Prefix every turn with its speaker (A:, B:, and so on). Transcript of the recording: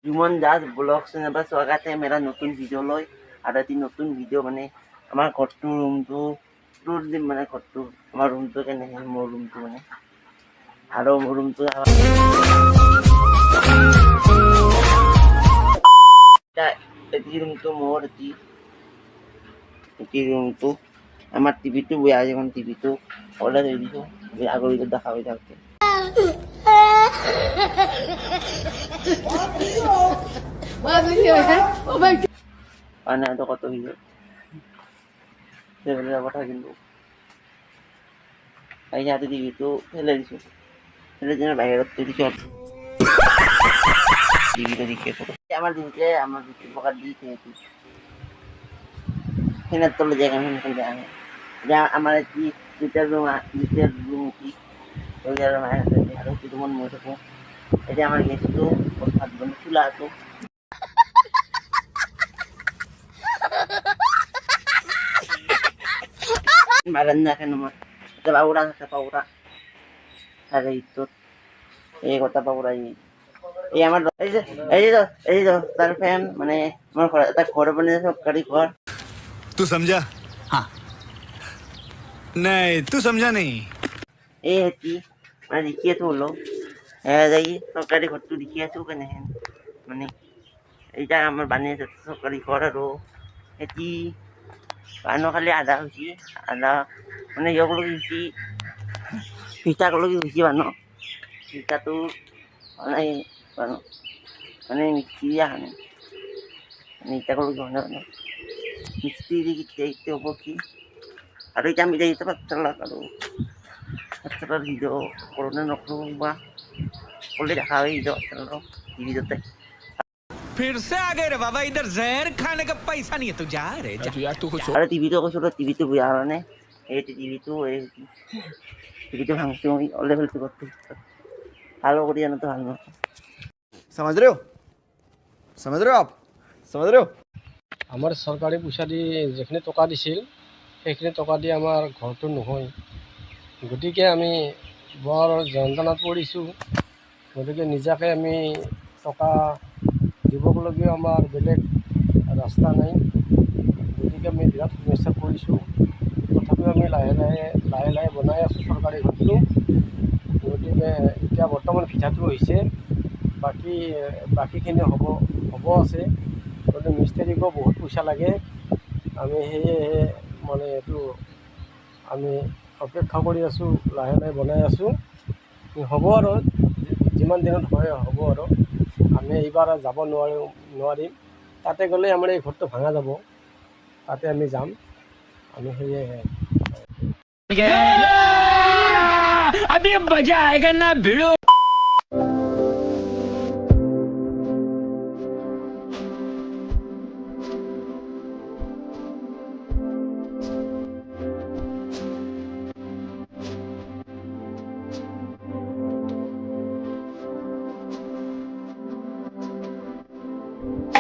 A: जुमन दास blog channel स्वागत है मेरा नतुन भिडिओ लय और एटी नतुन भिडिओ माने आमार घरटो रूमटो टूर दिम माने घरटो आमार रूमटो केने मोर रूमटो माने आरो मोर रूमटो एटी रूमटो मोर एटी रूमटो आमार टीवीटो बया जेखन टीवीटो ओला दे दिसो आगर ভিতর দেখা হই থাকতে পানা তো কত হইল সেগুলো কথা কিন্তু এই হাতে দিবি তো ফেলে দিছো ফেলে যেন বাইরে দিছো টিভিটা দেখে আমার দিকে পকার দিতে হেনার তলে জায়গা হেন জায়গা যা আমার কি দুটার রুম কি ওই রুম আছে আর কিছু মন মতো এটা আমার গেছিল হাত বন্ধ চুলা আছে Maganda ka naman. Sa paura. Ada itu. Kota paura ini. আমার এই তো তার ফ্যান মানে আমার ঘর একটা ঘর বানিয়ে সব গাড়ি ঘর
B: तू समझा हाँ नहीं तू समझा नहीं
A: এই কি মানে দেখিয়ে তো হলো হ্যাঁ যাই সরকারি ঘর তো দেখিয়ে আছো কেন মানে এইটা আমার বানিয়েছে সরকারি ঘর আরো এটি বানো খালি আধা হয়েছি আধা মানে ইয়েগুলো গেছি পিঠাগুলো গেছি বানো পিঠাটো মানে বানো মানে মিষ্টি দিয়া খানে মানে ইটাগুলো বানো মিষ্টি দিয়ে দেখতে হবো কি আর এটা আমি যাইতে পারতাম না কারো বাচ্চাটার ভিডিও করোনা নকরো বা করলে দেখা হয় ভিডিও টিভিতে
C: फिर से आ गए रे बाबा इधर जहर खाने का पैसा नहीं है तू जा रे जा यार तू कुछ
A: আরে টিভিতে কইছো টিভিতে বই আর না এই টিভিতে ভাঙতে আমি লেভেল তো করতে ভালো করে জানো তো ভালো
D: समझ रहे हो आप समझ रहे हो
E: আমাৰ চৰকাৰী পইচা দি যিখিনি টকা দিছিল সেইখিনি টকা দি আমাৰ ঘৰটো নহয় গতিকে আমি বৰ যন্ত্ৰণাত পৰিছোঁ গতিকে নিজাকৈ আমি টকা দিবলগীয়া আমাৰ বেলেগ ৰাস্তা নাই গতিকে আমি বিৰাট সমস্যাত পৰিছোঁ তথাপিও আমি লাহে লাহে বনাই আছোঁ চৰকাৰী ঘৰটো গতিকে এতিয়া বৰ্তমান ভিটাটো হৈছে বাকীখিনি হ'ব আছে গতিকে মিস্ত্ৰীকো বহুত পইচা লাগে আমি সেয়ে মানে এইটো আমি অপেক্ষা কৰি আছোঁ লাহে বনাই আছোঁ হ'ব আৰু যিমান দিনত হয় হ'ব আৰু আমি এইবাৰ যাব নোৱাৰিম তাতে গ'লে আমাৰ এই ঘৰটো ভাঙা যাব তাতে আমি যাম আমি সেয়ে
C: अभी मजा आएगा ना भिड़ो